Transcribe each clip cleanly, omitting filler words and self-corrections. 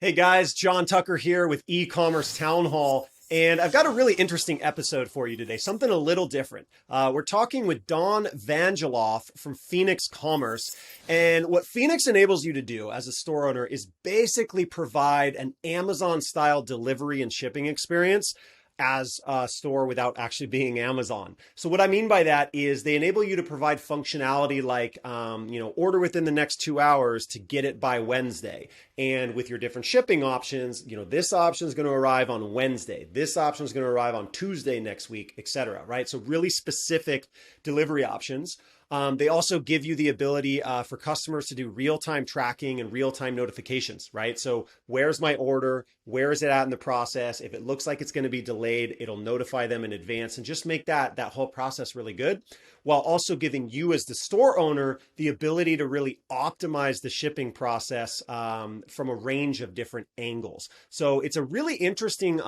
Hey guys, Jon Tucker here with Ecommerce Townhall, and I've got a really interesting episode for you today, something a little different. We're talking with Don Vangeloff from Fenix Commerce, and what Fenix enables you to do as a store owner is basically provide an Amazon-style delivery and shipping experience as a store without actually being Amazon. So what I mean by that is they enable you to provide functionality like, order within the next 2 hours to get it by Wednesday. And with your different shipping options, this option is going to arrive on Wednesday. This option is going to arrive on Tuesday next week, etc. Right? So really specific delivery options. They also give you the ability for customers to do real-time tracking and real-time notifications, right? So where's my order? Where is it at in the process? If it looks like it's going to be delayed, it'll notify them in advance and just make that whole process really good, while also giving you as the store owner the ability to really optimize the shipping process from a range of different angles. So it's a really interesting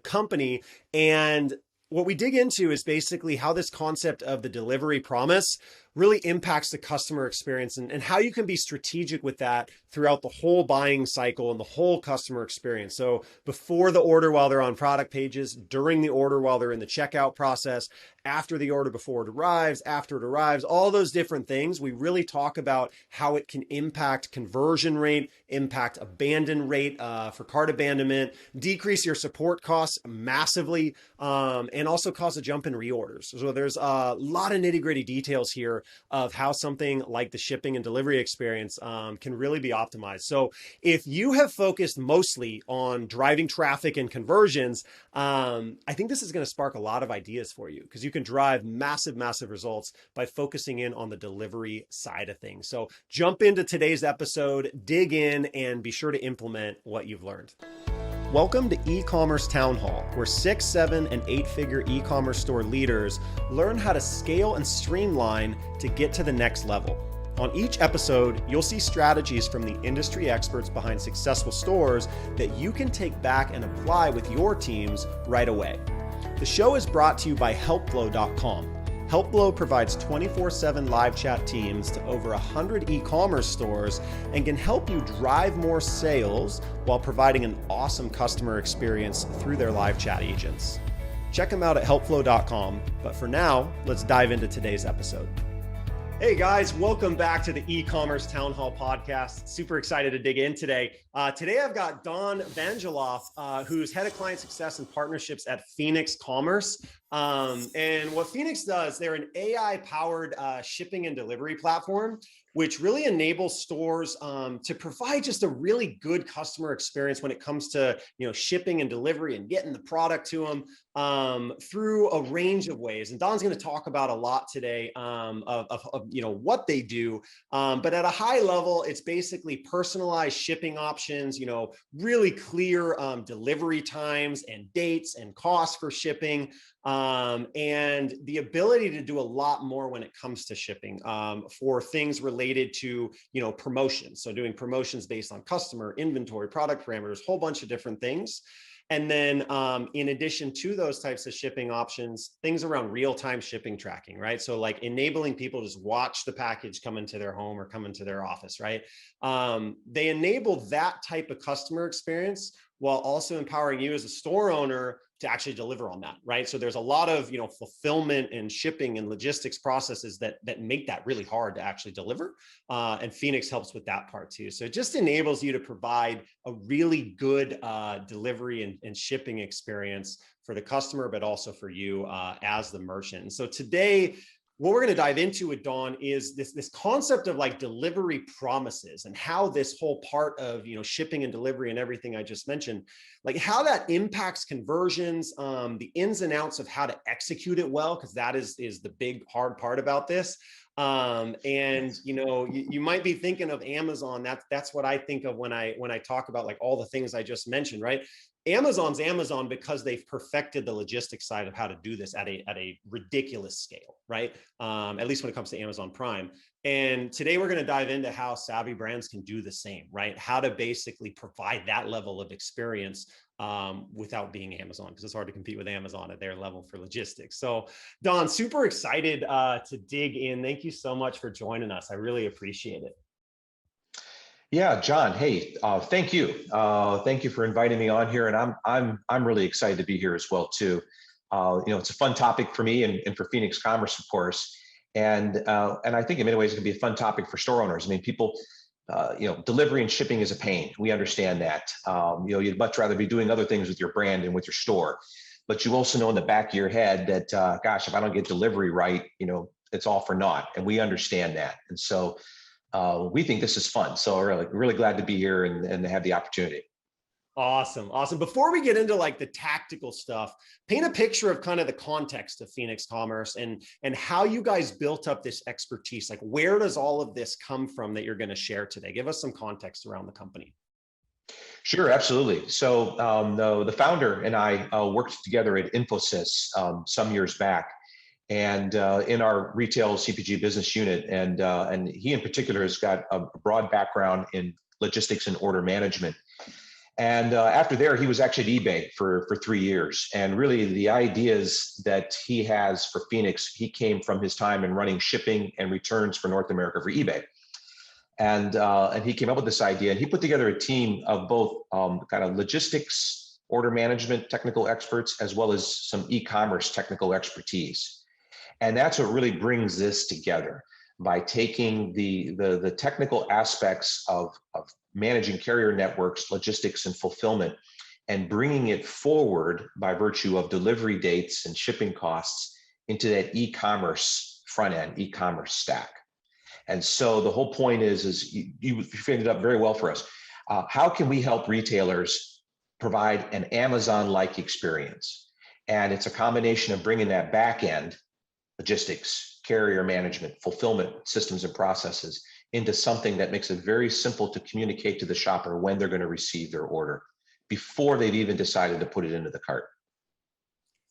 company. And what we dig into is basically how this concept of the delivery promise really impacts the customer experience and how you can be strategic with that throughout the whole buying cycle and the whole customer experience. So before the order while they're on product pages, during the order while they're in the checkout process, after the order, before it arrives, after it arrives, all those different things. We really talk about how it can impact conversion rate, impact abandon rate for cart abandonment, decrease your support costs massively, and also cause a jump in reorders. So there's a lot of nitty-gritty details here of how something like the shipping and delivery experience can really be optimized. So if you have focused mostly on driving traffic and conversions, I think this is going to spark a lot of ideas for you because you can drive massive, massive results by focusing in on the delivery side of things. So jump into today's episode, dig in, and be sure to implement what you've learned. Welcome to Ecommerce Townhall, where 6, 7, and 8-figure e-commerce store leaders learn how to scale and streamline to get to the next level. On each episode, you'll see strategies from the industry experts behind successful stores that you can take back and apply with your teams right away. The show is brought to you by HelpFlow.com. HelpFlow provides 24/7 live chat teams to over 100 e-commerce stores and can help you drive more sales while providing an awesome customer experience through their live chat agents. Check them out at HelpFlow.com, but for now, let's dive into today's episode. Hey guys, welcome back to the e-commerce Town Hall podcast. Super excited to dig in today. Today I've got Don Vangeloff, who's head of client success and partnerships at Fenix Commerce. And what Fenix does, they're an AI-powered shipping and delivery platform, which really enables stores to provide just a really good customer experience when it comes to shipping and delivery and getting the product to them through a range of ways. And Don's going to talk about a lot today of what they do, but at a high level, it's basically personalized shipping options, really clear delivery times and dates and costs for shipping. And the ability to do a lot more when it comes to shipping for things related to, promotions. So doing promotions based on customer, inventory, product parameters, whole bunch of different things. And then in addition to those types of shipping options, things around real-time shipping tracking, right? So like enabling people to just watch the package come into their home or come into their office, right? They enable that type of customer experience while also empowering you as a store owner to actually deliver on that, right? So there's a lot of, fulfillment and shipping and logistics processes that make that really hard to actually deliver. And Fenix helps with that part too. So it just enables you to provide a really good delivery and shipping experience for the customer, but also for you as the merchant. And so today, what we're going to dive into with Don is this concept of like delivery promises and how this whole part of shipping and delivery and everything I just mentioned, like how that impacts conversions, the ins and outs of how to execute it well, because that is the big hard part about this. And you might be thinking of Amazon. That's what I think of when I talk about like all the things I just mentioned, right? Amazon's Amazon because they've perfected the logistics side of how to do this at a ridiculous scale, right? At least when it comes to Amazon Prime. And today we're going to dive into how savvy brands can do the same, right? How to basically provide that level of experience without being Amazon, because it's hard to compete with Amazon at their level for logistics. So Don, super excited to dig in. Thank you so much for joining us. I really appreciate it. Yeah, John. Hey, thank you. Thank you for inviting me on here, and I'm really excited to be here as well too. It's a fun topic for me and for Fenix Commerce, of course, and I think in many ways it can be a fun topic for store owners. I mean, people, delivery and shipping is a pain. We understand that. You'd much rather be doing other things with your brand and with your store, but you also know in the back of your head that, gosh, if I don't get delivery right, it's all for naught, and we understand that, and so. We think this is fun. So we're really glad to be here and have the opportunity. Awesome. Awesome. Before we get into like the tactical stuff, paint a picture of kind of the context of Fenix Commerce and how you guys built up this expertise. Like, where does all of this come from that you're going to share today? Give us some context around the company. Sure, absolutely. So the founder and I worked together at Infosys some years back, and in our retail CPG business unit, and he in particular has got a broad background in logistics and order management. And after there, he was actually at eBay for 3 years. And really the ideas that he has for Fenix, he came from his time in running shipping and returns for North America for eBay. And he came up with this idea, and he put together a team of both kind of logistics, order management, technical experts, as well as some e-commerce technical expertise. And that's what really brings this together, by taking the technical aspects of managing carrier networks, logistics, and fulfillment, and bringing it forward by virtue of delivery dates and shipping costs into that e-commerce front end, e-commerce stack. And so the whole point is you framed it up very well for us. How can we help retailers provide an Amazon-like experience? And it's a combination of bringing that back end, logistics, carrier management, fulfillment systems and processes, into something that makes it very simple to communicate to the shopper when they're going to receive their order before they've even decided to put it into the cart.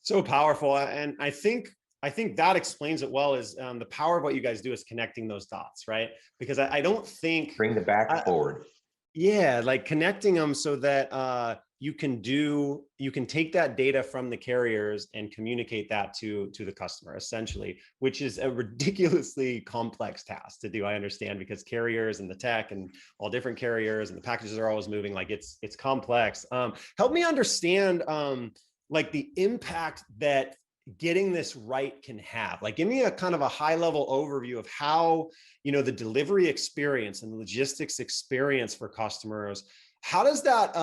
So powerful. And I think that explains it well, is the power of what you guys do is connecting those dots, right? Because I don't think bring the back forward. Yeah, like connecting them so that you can take that data from the carriers and communicate that to the customer, essentially, which is a ridiculously complex task to do. I understand, because carriers and the tech and all different carriers and the packages are always moving. Like it's complex. Help me understand like the impact that getting this right can have. Like, give me a kind of a high level overview of how, the delivery experience and the logistics experience for customers, how does that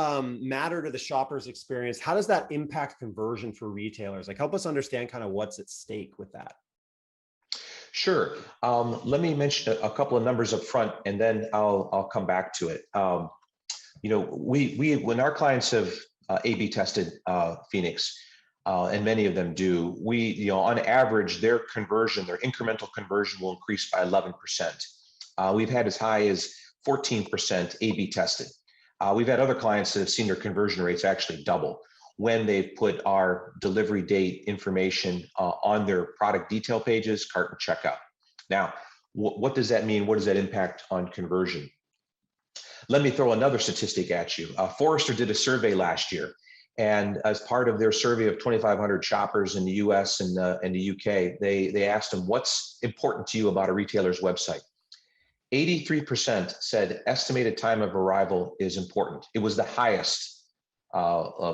matter to the shopper's experience? How does that impact conversion for retailers? Like, help us understand kind of what's at stake with that. Sure. Let me mention a couple of numbers up front, and then I'll come back to it. We when our clients have A/B tested Fenix, and many of them do, on average, their incremental conversion will increase by 11%. We've had as high as 14% A/B tested. We've had other clients that have seen their conversion rates actually double when they've put our delivery date information on their product detail pages, cart and checkout. Now, what does that mean? What does that impact on conversion? Let me throw another statistic at you. Forrester did a survey last year, and as part of their survey of 2,500 shoppers in the US and the UK, they asked them, what's important to you about a retailer's website? 83% said estimated time of arrival is important. It was the highest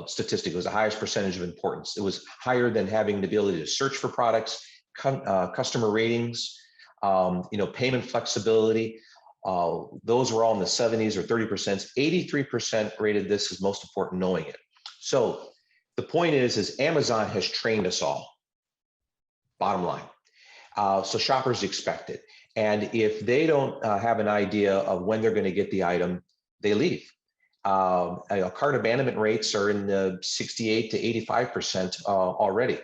statistic. It was the highest percentage of importance. It was higher than having the ability to search for products, customer ratings, payment flexibility. Those were all in the 70s or 30%. 83% rated this as most important, knowing it. So the point is Amazon has trained us all, bottom line. So shoppers expect it. And if they don't have an idea of when they're going to get the item, they leave. Cart abandonment rates are in the 68 to 85% already.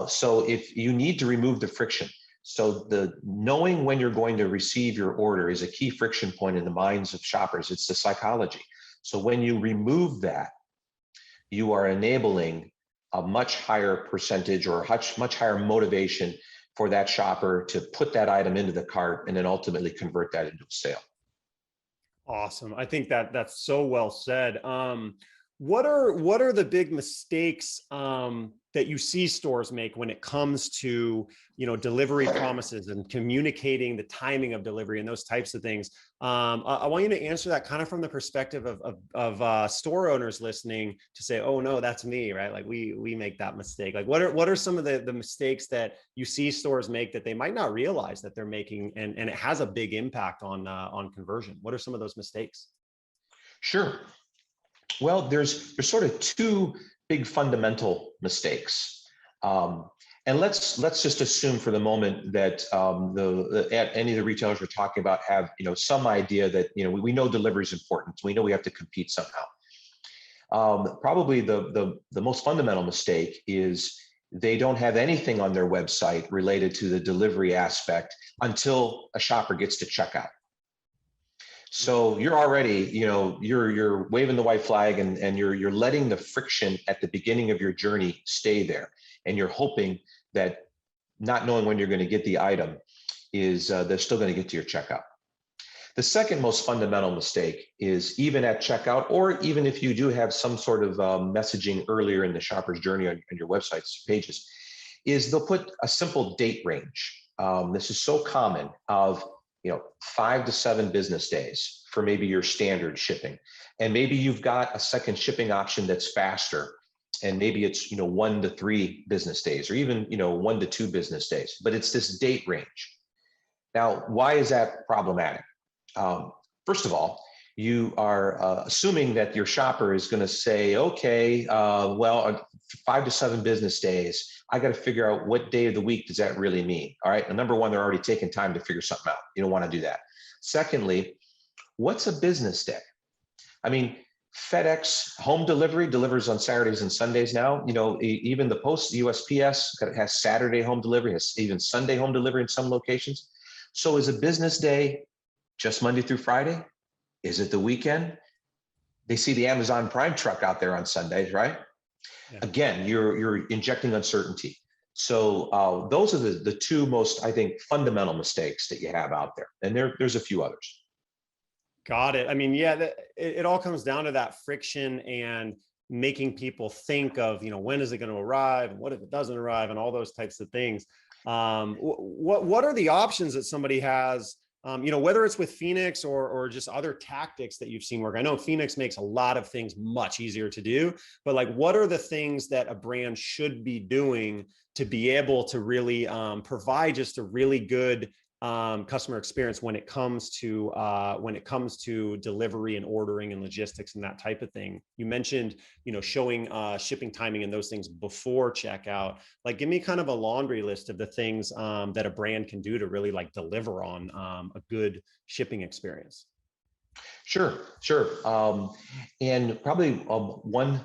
So if you need to remove the friction, so the knowing when you're going to receive your order is a key friction point in the minds of shoppers. It's the psychology. So when you remove that, you are enabling a much higher percentage or much higher motivation for that shopper to put that item into the cart and then ultimately convert that into a sale. Awesome. I think that's so well said. What are the big mistakes that you see stores make when it comes to, delivery promises and communicating the timing of delivery and those types of things? I want you to answer that kind of from the perspective of store owners listening to say, oh no, that's me, right? Like we make that mistake. Like what are some of the mistakes that you see stores make that they might not realize that they're making, and it has a big impact on conversion? What are some of those mistakes? Sure. Well, there's sort of two big fundamental mistakes. And let's just assume for the moment that any of the retailers we're talking about have some idea that we know delivery is important. We know we have to compete somehow. Probably the most fundamental mistake is they don't have anything on their website related to the delivery aspect until a shopper gets to checkout. So you're already, you're waving the white flag, and you're letting the friction at the beginning of your journey stay there, and you're hoping that, not knowing when you're going to get the item, is they're still going to get to your checkout. The second most fundamental mistake is, even at checkout, or even if you do have some sort of messaging earlier in the shopper's journey on your website's pages, is they'll put a simple date range. This is so common, of 5 to 7 business days for maybe your standard shipping. And maybe you've got a second shipping option that's faster. And maybe it's, 1 to 3 business days, or even, 1 to 2 business days, but it's this date range. Now, why is that problematic? First of all, you are assuming that your shopper is going to say, okay, 5 to 7 business days, I got to figure out what day of the week does that really mean. All right. And number one, they're already taking time to figure something out. You don't want to do that. Secondly, what's a business day? I mean, FedEx home delivery delivers on Saturdays and Sundays now. Even the Post, USPS has Saturday home delivery, has even Sunday home delivery in some locations. So is a business day just Monday through Friday? Is it the weekend? They see the Amazon Prime truck out there on Sundays, right? Yeah. Again, you're injecting uncertainty. So those are the two most, I think, fundamental mistakes that you have out there. And there's a few others. Got it. I mean, yeah, it all comes down to that friction and making people think of, when is it going to arrive, and what if it doesn't arrive, and all those types of things. What are the options that somebody has? Whether it's with Fenix or just other tactics that you've seen work. I know Fenix makes a lot of things much easier to do, but like, what are the things that a brand should be doing to be able to really provide just a really good customer experience when it comes to delivery and ordering and logistics and that type of thing? You mentioned, showing shipping timing and those things before checkout. Like, give me kind of a laundry list of the things that a brand can do to really like deliver on a good shipping experience. Sure. And probably one,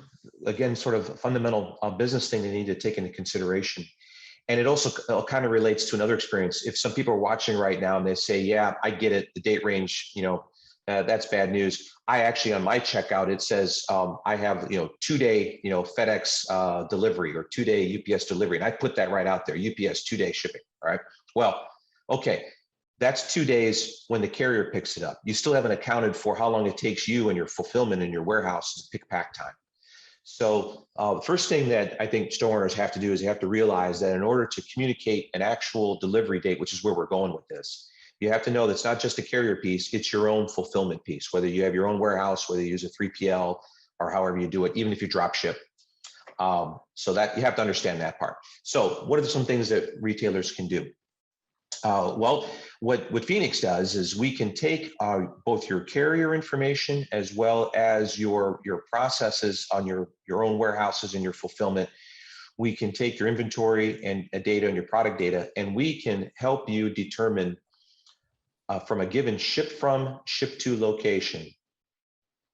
again, sort of fundamental business thing they need to take into consideration. And it also kind of relates to another experience. If some people are watching right now and they say, yeah, I get it, the date range, that's bad news. I actually, on my checkout, it says I have, 2-day, FedEx delivery, or 2-day UPS delivery. And I put that right out there, UPS 2-day shipping. All right. Well, okay. That's 2 days when the carrier picks it up. You still haven't accounted for how long it takes you and your fulfillment in your warehouse to pick pack time. So the first thing that I think store owners have to do is you have to realize that in order to communicate an actual delivery date, which is where we're going with this, you have to know that's not just a carrier piece, it's your own fulfillment piece, whether you have your own warehouse, whether you use a 3PL or however you do it, even if you drop ship. So that you have to understand that part. So what are some things that retailers can do? Well, what Fenix does is we can take both your carrier information as well as your processes on your own warehouses and your fulfillment. We can take your inventory and data and your product data, and we can help you determine from a given ship to location,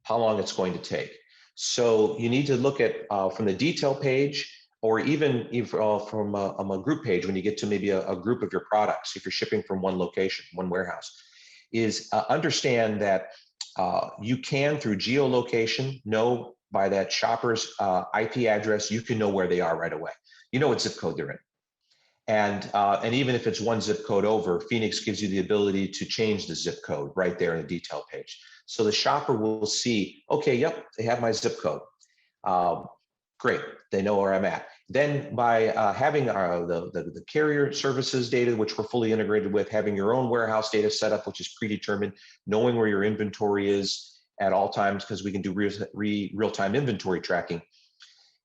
how long it's going to take. So you need to look at from the detail page, or even from a group page, when you get to maybe a group of your products, if you're shipping from one location, one warehouse, is understand that you can, through geolocation, know by that shopper's IP address, you can know where they are right away. You know what zip code they're in. And even if it's one zip code over, Fenix gives you the ability to change the zip code right there in the detail page. So the shopper will see, okay, yep, they have my zip code. Great, they know where I'm at. Then by having the carrier services data, which we're fully integrated with, having your own warehouse data set up, which is predetermined, knowing where your inventory is at all times, because we can do real-time inventory tracking,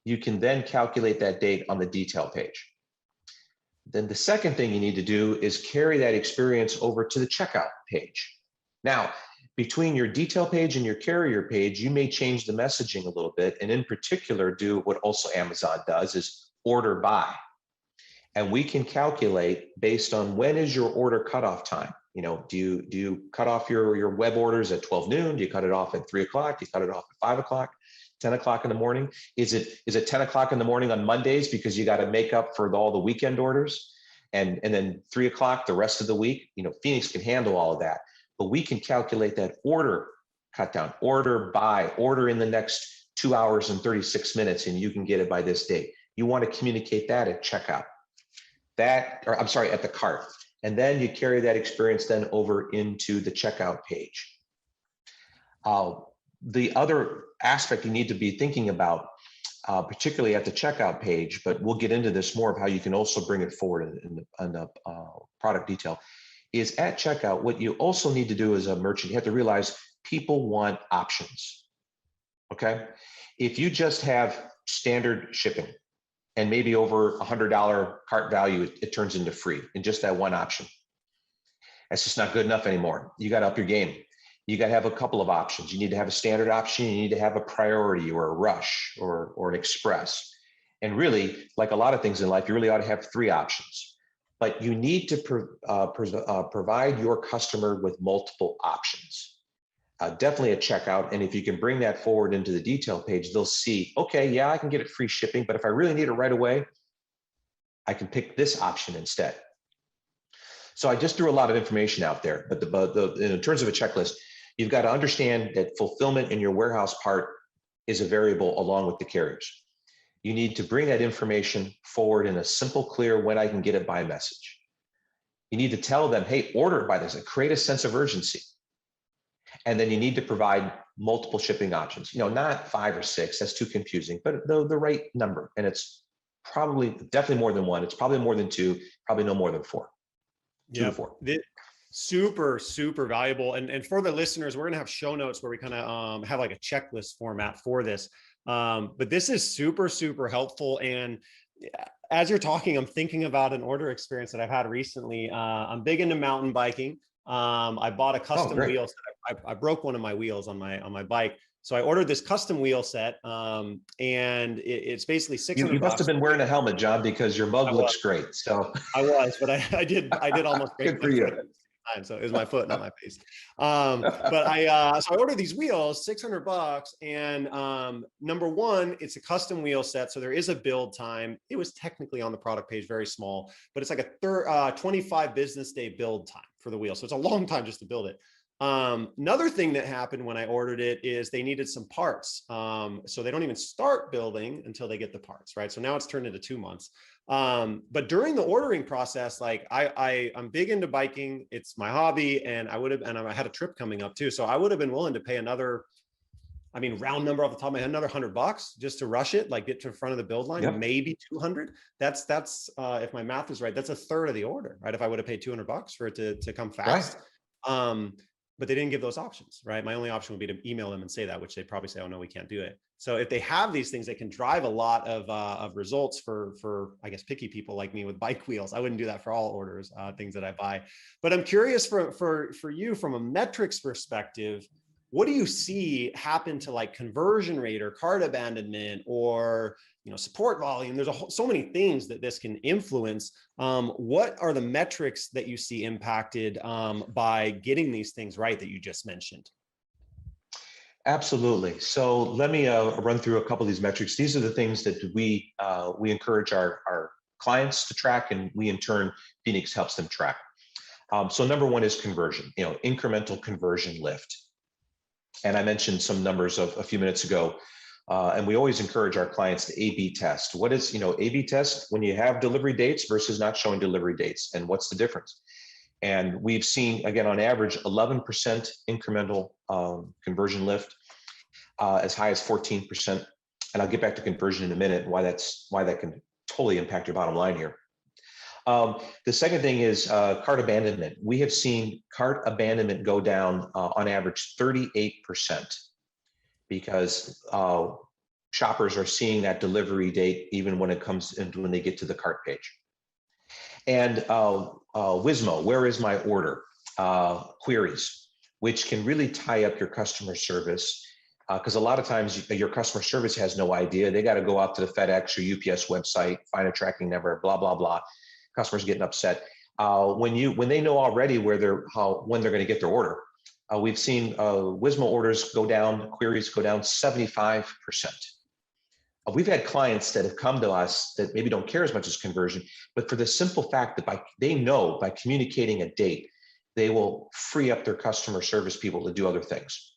you can then calculate that date on the detail page. Then the second thing you need to do is carry that experience over to the checkout page. Now, between your detail page and your carrier page, you may change the messaging a little bit, and in particular, do what also Amazon does is order by. And we can calculate based on when is your order cutoff time. You know, do you cut off your web orders at 12 noon? Do you cut it off at 3 o'clock? Do you cut it off at 5 o'clock? 10 o'clock in the morning? Is it 10 o'clock in the morning on Mondays because you got to make up for all the weekend orders? And then 3 o'clock the rest of the week? You know, Fenix can handle all of that. But we can calculate that order cut down, order by, order in the next 2 hours and 36 minutes, and you can get it by this date. You want to communicate that at checkout. At the cart. And then you carry that experience then over into the checkout page. The other aspect you need to be thinking about, particularly at the checkout page, but we'll get into this more of how you can also bring it forward in the product detail, is at checkout, what you also need to do as a merchant, you have to realize people want options, okay? If you just have standard shipping and maybe over $100 cart value, it turns into free in just that one option. That's just not good enough anymore. You got to up your game. You got to have a couple of options. You need to have a standard option. You need to have a priority or a rush or an express. And really, like a lot of things in life, you really ought to have 3 options. But you need to provide your customer with multiple options. Definitely at checkout. And if you can bring that forward into the detail page, they'll see, okay, yeah, I can get it free shipping, but if I really need it right away, I can pick this option instead. So I just threw a lot of information out there, but in terms of a checklist, you've got to understand that fulfillment in your warehouse part is a variable along with the carriers. You need to bring that information forward in a simple, clear, when I can get it by message. You need to tell them, hey, order it by this, create a sense of urgency. And then you need to provide multiple shipping options, you know, not 5 or 6, that's too confusing, but the right number. And it's definitely more than 1. It's probably more than 2, probably no more than 4. 2 to 4. Super, super valuable. And for the listeners, we're going to have show notes where we kind of have like a checklist format for this. But this is super, super helpful. And as you're talking, I'm thinking about an order experience that I've had recently. I'm big into mountain biking. I bought a custom wheel set. I broke one of my wheels on my bike. So I ordered this custom wheel set, and it's basically $600. You must have been wearing a helmet, John, because your mug looks great. So I was, but I did almost break good for you. So it was my foot, not my face. But so I ordered these wheels, $600, and number one, it's a custom wheel set, so there is a build time. It was technically on the product page, very small, but it's like a 25 business day build time for the wheel, so it's a long time just to build it. Another thing that happened when I ordered it is they needed some parts. So they don't even start building until they get the parts, right? So now it's turned into 2 months. But during the ordering process, like I'm big into biking. It's my hobby, and I had a trip coming up too. So I would have been willing to pay another, I mean, round number off the top of my head, another $100 just to rush it, like get to the front of the build line, Yep. Maybe 200. That's if my math is right, that's a third of the order, right? If I would have paid $200 for it to come fast. Right. But they didn't give those options, right? My only option would be to email them and say that, which they'd probably say, oh no, we can't do it. So if they have these things, they can drive a lot of results for I guess picky people like me with bike wheels. I wouldn't do that for all orders, things that I buy. But I'm curious for you from a metrics perspective, what do you see happen to like conversion rate or cart abandonment or support volume? There's so many things that this can influence. What are the metrics that you see impacted by getting these things right that you just mentioned? Absolutely. So let me run through a couple of these metrics. These are the things that we encourage our clients to track, and we in turn, Fenix helps them track. So number one is conversion, incremental conversion lift. And I mentioned some numbers a few minutes ago. And we always encourage our clients to A/B test. What is, A/B test when you have delivery dates versus not showing delivery dates, and what's the difference? And we've seen, again, on average, 11% incremental conversion lift, as high as 14% And I'll get back to conversion in a minute, why that can totally impact your bottom line here. The second thing is cart abandonment. We have seen cart abandonment go down on average 38% because shoppers are seeing that delivery date even when it comes into when they get to the cart page. And Wismo, where is my order? Queries, which can really tie up your customer service because a lot of times your customer service has no idea. They got to go out to the FedEx or UPS website, find a tracking number, blah, blah, blah. Customers getting upset. When they know already when they're going to get their order, we've seen Wismo orders go down, queries go down 75%. We've had clients that have come to us that maybe don't care as much as conversion, but for the simple fact that they know by communicating a date, they will free up their customer service people to do other things.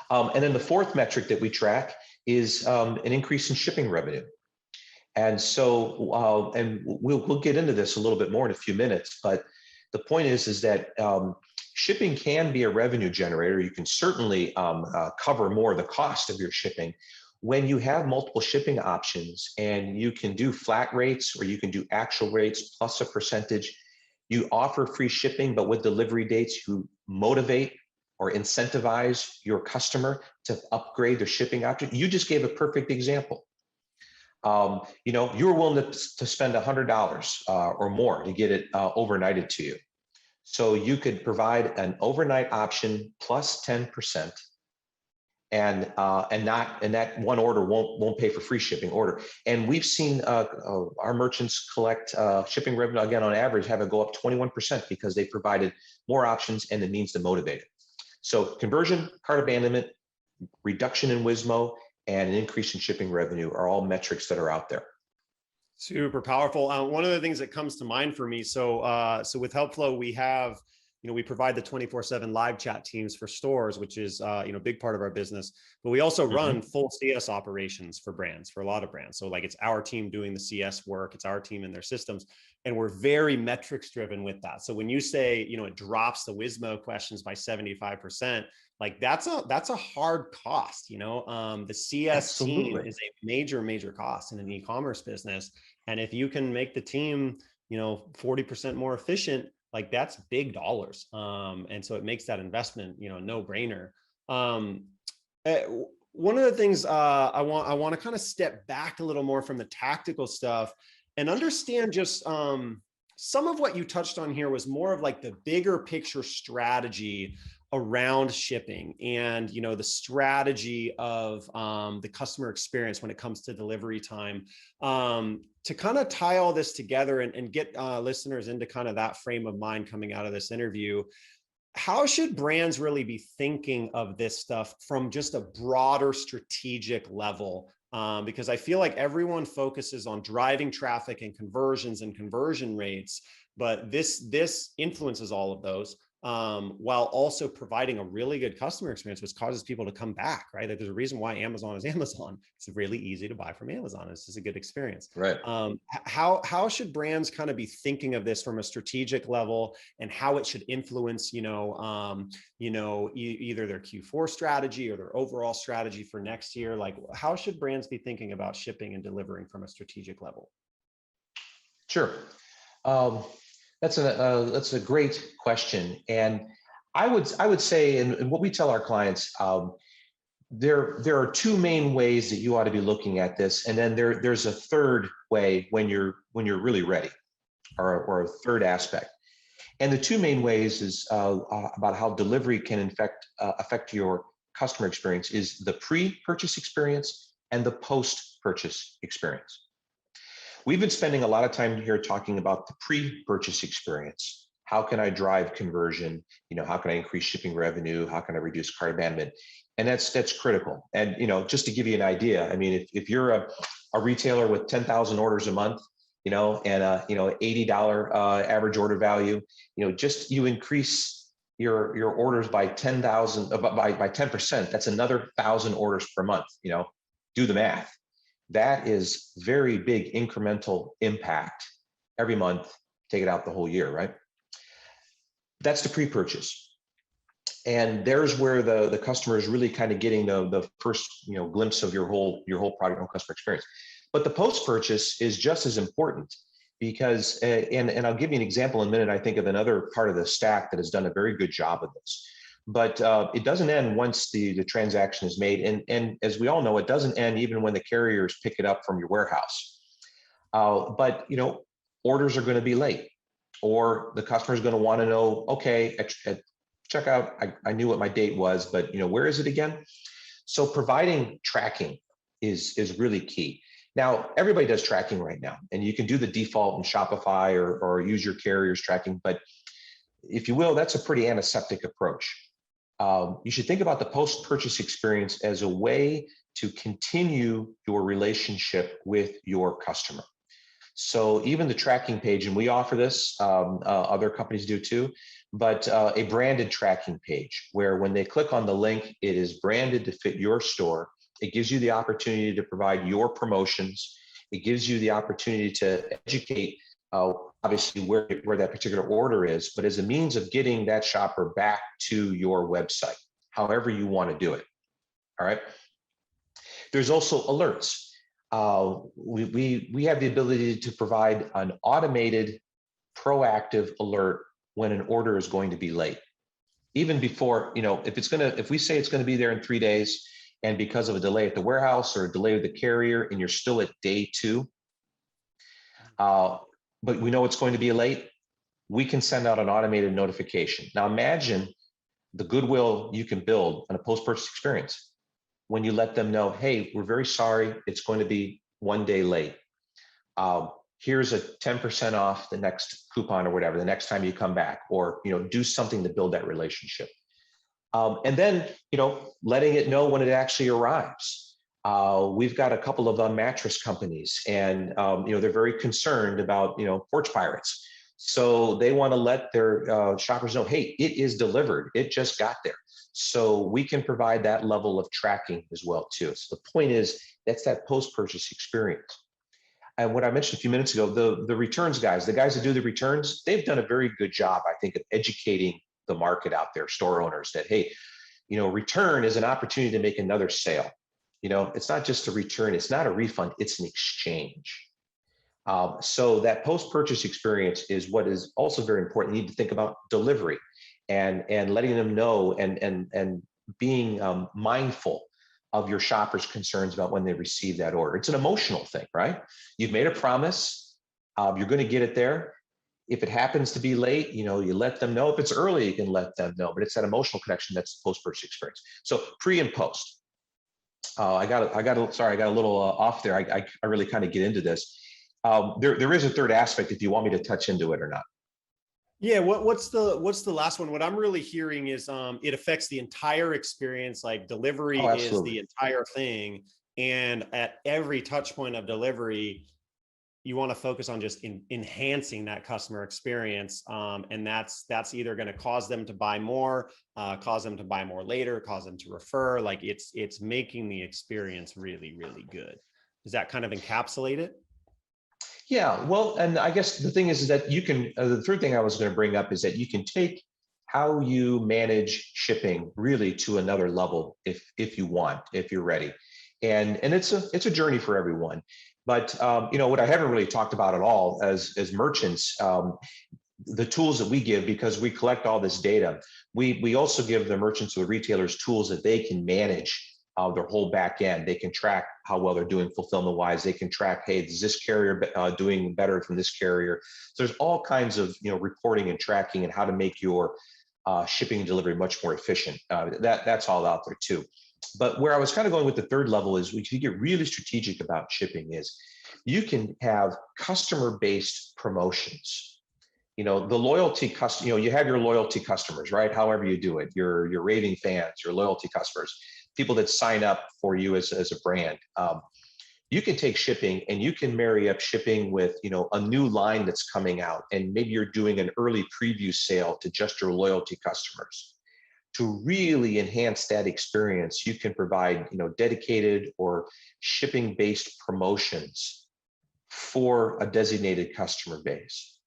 And then the fourth metric that we track is an increase in shipping revenue. And so, and we'll get into this a little bit more in a few minutes, but the point is that shipping can be a revenue generator. You can certainly cover more of the cost of your shipping when you have multiple shipping options, and you can do flat rates or you can do actual rates plus a percentage. You offer free shipping, but with delivery dates, you motivate or incentivize your customer to upgrade their shipping option. You just gave a perfect example. You were willing to spend $100 or more to get it overnighted to you. So you could provide an overnight option plus 10%, and that one order won't pay for free shipping order. And we've seen our merchants collect shipping revenue again on average have it go up 21% because they provided more options and the means to motivate it. So conversion, cart abandonment, reduction in Wismo, and an increase in shipping revenue are all metrics that are out there. Super powerful. One of the things that comes to mind for me, so with HelpFlow, we have, we provide the 24/7 live chat teams for stores, which is, a big part of our business, but we also run full CS operations for brands, for a lot of brands. So like it's our team doing the CS work, it's our team in their systems, and we're very metrics driven with that. So when you say, it drops the Wismo questions by 75%, like that's a hard cost, the CS Absolutely. team is a major cost in an e-commerce business. And if you can make the team, 40% more efficient, like that's big dollars. And so it makes that investment, no brainer. One of the things I want to kind of step back a little more from the tactical stuff and understand just some of what you touched on here was more of like the bigger picture strategy around shipping and, the strategy of the customer experience when it comes to delivery time, to kind of tie all this together and get listeners into kind of that frame of mind coming out of this interview. How should brands really be thinking of this stuff from just a broader strategic level? Because I feel like everyone focuses on driving traffic and conversions and conversion rates, but this influences all of those. While also providing a really good customer experience, which causes people to come back, right? Like there's a reason why Amazon is Amazon. It's really easy to buy from Amazon. It's just a good experience. Right. How should brands kind of be thinking of this from a strategic level and how it should influence, either their Q4 strategy or their overall strategy for next year? Like how should brands be thinking about shipping and delivering from a strategic level? Sure. That's a great question, and I would say, and what we tell our clients, there are two main ways that you ought to be looking at this, and then there's a third way when you're really ready, or a third aspect. And the two main ways is about how delivery can affect your customer experience is the pre-purchase experience and the post-purchase experience. We've been spending a lot of time here talking about the pre-purchase experience. How can I drive conversion? How can I increase shipping revenue? How can I reduce cart abandonment? And that's critical. And just to give you an idea, I mean, if you're a retailer with 10,000 orders a month, and $80 average order value, you increase your orders by 10,000 by 10%. That's another 1,000 orders per month. Do the math. That is very big incremental impact every month, take it out the whole year, right? That's the pre-purchase. And there's where the customer is really kind of getting the first glimpse of your whole product and customer experience. But the post purchase is just as important because and I'll give you an example in a minute. I think of another part of the stack that has done a very good job of this. But it doesn't end once the transaction is made, and as we all know, it doesn't end even when the carriers pick it up from your warehouse. But orders are going to be late, or the customer is going to want to know, okay, at checkout, I knew what my date was, but where is it again? So providing tracking is really key. Now, everybody does tracking right now, and you can do the default in Shopify or use your carrier's tracking, but if you will, that's a pretty antiseptic approach. You should think about the post-purchase experience as a way to continue your relationship with your customer. So even the tracking page, and we offer this, other companies do too, but a branded tracking page where when they click on the link, it is branded to fit your store. It gives you the opportunity to provide your promotions. It gives you the opportunity to educate, obviously, where that particular order is, but as a means of getting that shopper back to your website, however you want to do it. All right. There's also alerts. We have the ability to provide an automated, proactive alert when an order is going to be late. Even before, if we say it's going to be there in 3 days, and because of a delay at the warehouse or a delay with the carrier, and you're still at day 2, but we know it's going to be late, we can send out an automated notification. Now imagine the goodwill you can build on a post-purchase experience when you let them know, hey, we're very sorry, it's going to be 1 day late. Here's a 10% off the next coupon or whatever, the next time you come back, or do something to build that relationship. And then, letting it know when it actually arrives. We've got a couple of mattress companies, and they're very concerned about porch pirates. So they want to let their shoppers know, hey, it is delivered. It just got there. So we can provide that level of tracking as well too. So the point is, that's that post-purchase experience. And what I mentioned a few minutes ago, the returns guys, the guys that do the returns, they've done a very good job, I think, of educating the market out there, store owners, that, hey, return is an opportunity to make another sale. It's not just a return, it's not a refund, it's an exchange. So that post-purchase experience is what is also very important. You need to think about delivery and letting them know and being mindful of your shoppers' concerns about when they receive that order. It's an emotional thing, right? You've made a promise, you're going to get it there. If it happens to be late, you let them know. If it's early, you can let them know, but it's that emotional connection that's the post-purchase experience. So pre and post. I got a little off there. I really kind of get into this. There is a third aspect if you want me to touch into it or not. Yeah, what's the last one? What I'm really hearing is it affects the entire experience. Like delivery is the entire thing, and at every touch point of delivery, you want to focus on just enhancing that customer experience, and that's either going to cause them to buy more, cause them to buy more later, cause them to refer. Like it's making the experience really, really good. Does that kind of encapsulate it? Yeah, well, and I guess the thing is that you can, the third thing I was going to bring up is that you can take how you manage shipping really to another level if you want, if you're ready. And it's a journey for everyone. But what I haven't really talked about at all as merchants, the tools that we give, because we collect all this data, we also give the merchants or the retailers tools that they can manage their whole back end. They can track how well they're doing fulfillment wise. They can track, hey, is this carrier doing better from this carrier? So there's all kinds of reporting and tracking and how to make your shipping and delivery much more efficient. That's all out there too. But where I was kind of going with the third level is, if you get really strategic about shipping, is you can have customer-based promotions. The loyalty customer, you have your loyalty customers, right? However you do it, your raving fans, your loyalty customers, people that sign up for you as a brand. You can take shipping and you can marry up shipping with a new line that's coming out, and maybe you're doing an early preview sale to just your loyalty customers. To really enhance that experience, you can provide dedicated or shipping-based promotions for a designated customer base,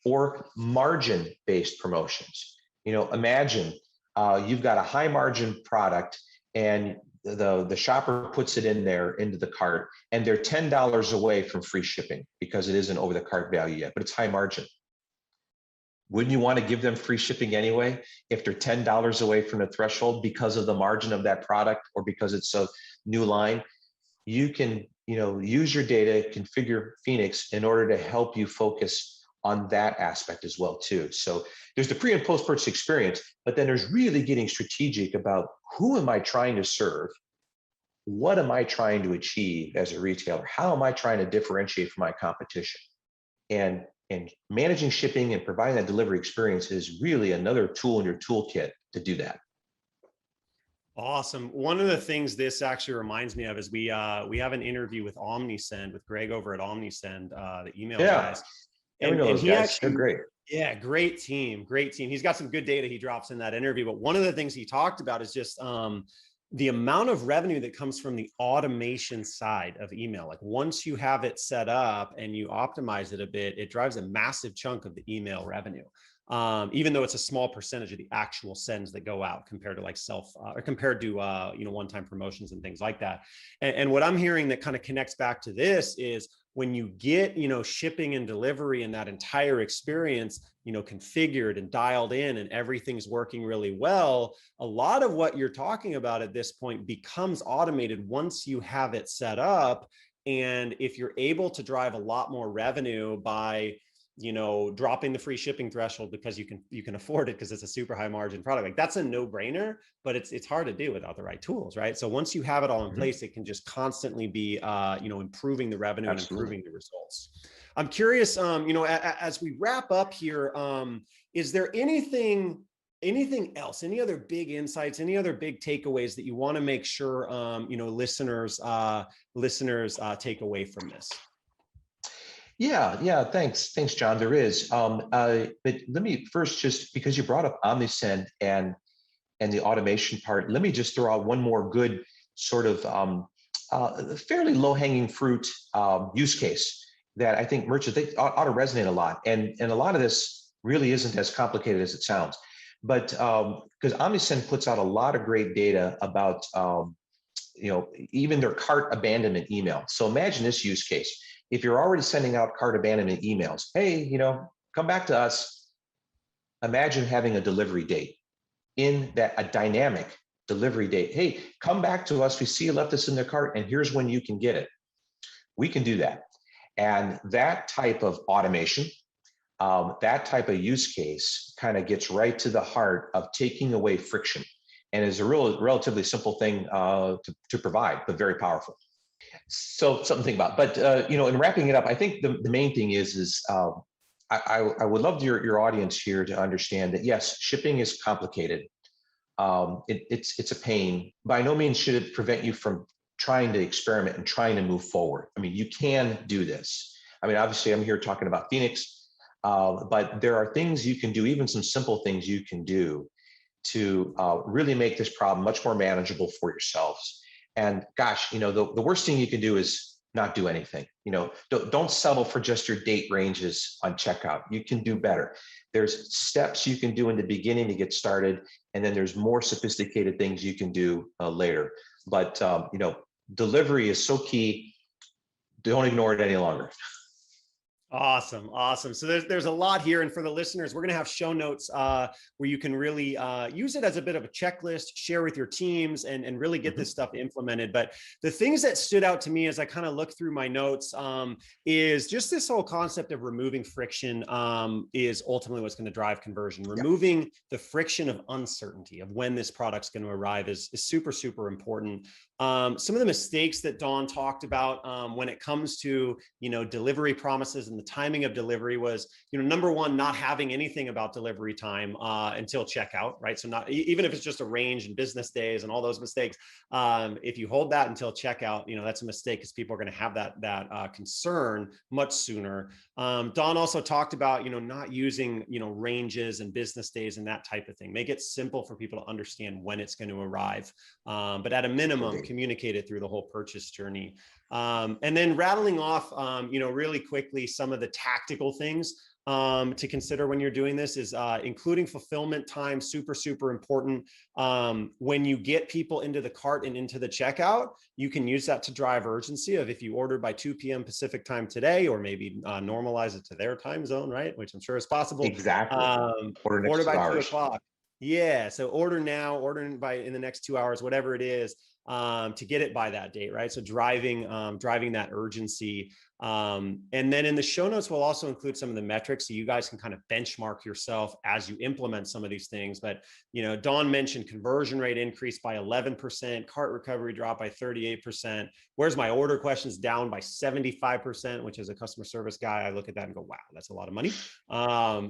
or margin-based promotions. Imagine you've got a high margin product and the shopper puts it in there into the cart and they're $10 away from free shipping because it isn't over the cart value yet, but it's high margin. Wouldn't you want to give them free shipping anyway if they're $10 away from the threshold because of the margin of that product or because it's a new line? You can, use your data, configure Fenix in order to help you focus on that aspect as well too. So there's the pre and post purchase experience, but then there's really getting strategic about who am I trying to serve? What am I trying to achieve as a retailer? How am I trying to differentiate from my competition? And managing shipping and providing that delivery experience is really another tool in your toolkit to do that. Awesome. One of the things this actually reminds me of is we have an interview with OmniSend with Greg over at OmniSend, the email guys. And he guys. Actually, they're great. Yeah, great team. He's got some good data he drops in that interview. But one of the things he talked about is just the amount of revenue that comes from the automation side of email. Like once you have it set up and you optimize it a bit, it drives a massive chunk of the email revenue. Even though it's a small percentage of the actual sends that go out compared to like one-time promotions and things like that. And what I'm hearing that kind of connects back to this is when you get, shipping and delivery and that entire experience, configured and dialed in and everything's working really well, a lot of what you're talking about at this point becomes automated once you have it set up. And if you're able to drive a lot more revenue by dropping the free shipping threshold because you can afford it because it's a super high margin product, like that's a no-brainer, but it's hard to do without the right tools, right? So once you have it all in place, it can just constantly be improving the revenue and improving the results. I'm curious, as we wrap up here, is there anything else, any other big insights, any other big takeaways that you want to make sure listeners take away from this? Yeah. Thanks, John. There is. But let me first, just because you brought up OmniSend and the automation part, let me just throw out one more good sort of fairly low-hanging fruit use case that I think merchants they ought to resonate a lot. And a lot of this really isn't as complicated as it sounds. But because OmniSend puts out a lot of great data about even their cart abandonment email. So imagine this use case. If you're already sending out cart abandonment emails, hey, come back to us. Imagine having a delivery date in that, a dynamic delivery date. Hey, come back to us. We see you left this in their cart and here's when you can get it. We can do that. And that type of automation, that type of use case kind of gets right to the heart of taking away friction and is a relatively simple thing to provide, but very powerful. So something to think about. But in wrapping it up, I think the main thing is I would love your audience here to understand that yes, shipping is complicated. It's a pain. By no means should it prevent you from trying to experiment and trying to move forward. I mean, you can do this. I mean, obviously, I'm here talking about Fenix, but there are things you can do, even some simple things you can do to really make this problem much more manageable for yourselves. And gosh, the worst thing you can do is not do anything. Don't settle for just your date ranges on checkout. You can do better. There's steps you can do in the beginning to get started, and then there's more sophisticated things you can do later. But delivery is so key. Don't ignore it any longer. Awesome. So there's a lot here. And for the listeners, we're going to have show notes where you can really use it as a bit of a checklist, share with your teams and really get this stuff implemented. But the things that stood out to me as I kind of look through my notes is just this whole concept of removing friction is ultimately what's going to drive conversion. Removing the friction of uncertainty of when this product's going to arrive is super, super important. Some of the mistakes that Dawn talked about when it comes to, delivery promises and the timing of delivery was, number one, not having anything about delivery time until checkout, right? So not even if it's just a range and business days and all those mistakes, if you hold that until checkout, that's a mistake because people are going to have that concern much sooner. Dawn also talked about, not using, ranges and business days and that type of thing. Make it simple for people to understand when it's going to arrive. But at a minimum, communicate it through the whole purchase journey. And then rattling off, really quickly, some of the tactical things to consider when you're doing this is including fulfillment time, super important. When you get people into the cart and into the checkout, you can use that to drive urgency of if you ordered by 2 p.m. Pacific time today, or maybe normalize it to their time zone, right? Which I'm sure is possible. Exactly. Order by 2 o'clock. Yeah. So order now, order in the next 2 hours, whatever it is, to get it by that date, right? So driving that urgency. And then in the show notes, we'll also include some of the metrics so you guys can kind of benchmark yourself as you implement some of these things. But, Don mentioned conversion rate increased by 11%, cart recovery dropped by 38%. Where's my order questions down by 75%, which as a customer service guy, I look at that and go, wow, that's a lot of money.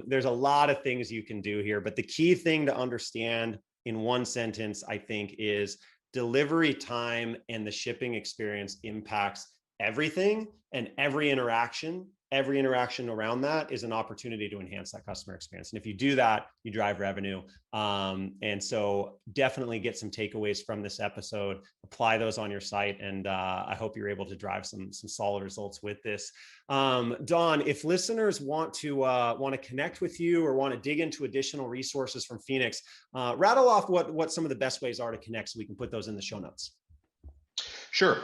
There's a lot of things you can do here, but the key thing to understand in one sentence, I think, is delivery time and the shipping experience impacts everything, and every interaction around that is an opportunity to enhance that customer experience. And if you do that, you drive revenue. And so definitely get some takeaways from this episode, apply those on your site. And I hope you're able to drive some solid results with this. Don, if listeners want to connect with you or want to dig into additional resources from Fenix, rattle off what some of the best ways are to connect so we can put those in the show notes. Sure.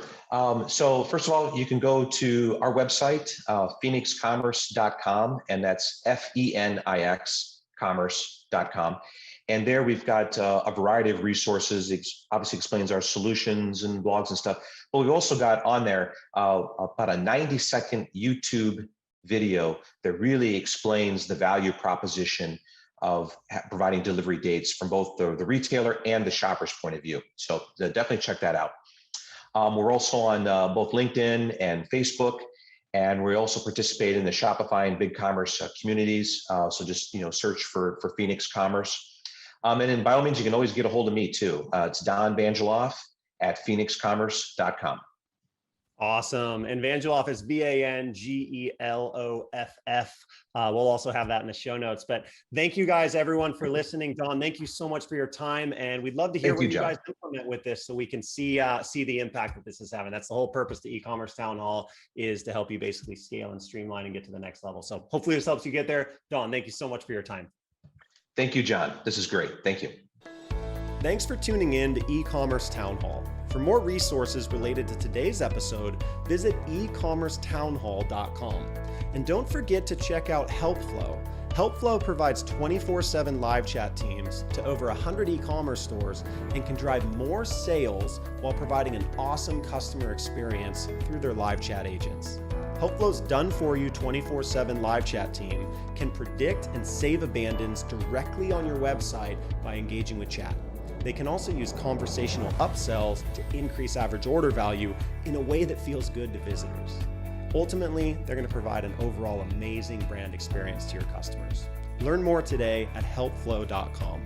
So first of all, you can go to our website, FenixCommerce.com, and that's FENIX commerce.com. And there we've got a variety of resources. It obviously explains our solutions and blogs and stuff. But we've also got on there about a 90-second YouTube video that really explains the value proposition of providing delivery dates from both the retailer and the shopper's point of view. So definitely check that out. We're also on both LinkedIn and Facebook, and we also participate in the Shopify and BigCommerce communities. So just search for Fenix Commerce, and then by all means you can always get a hold of me too. It's Don Vangeloff at FenixCommerce.com. Awesome. And Vangeloff is Vangeloff. We'll also have that in the show notes. But thank you guys, everyone, for listening. Don, thank you so much for your time. And we'd love to hear what you guys implement with this so we can see the impact that this is having. That's the whole purpose to Ecommerce Townhall, is to help you basically scale and streamline and get to the next level. So hopefully this helps you get there. Don, thank you so much for your time. Thank you, John. This is great. Thank you. Thanks for tuning in to Ecommerce Townhall. For more resources related to today's episode, visit ecommercetownhall.com. And don't forget to check out HelpFlow. HelpFlow provides 24/7 live chat teams to over 100 e-commerce stores and can drive more sales while providing an awesome customer experience through their live chat agents. HelpFlow's done-for-you 24/7 live chat team can predict and save abandons directly on your website by engaging with chat. They can also use conversational upsells to increase average order value in a way that feels good to visitors. Ultimately, they're going to provide an overall amazing brand experience to your customers. Learn more today at helpflow.com.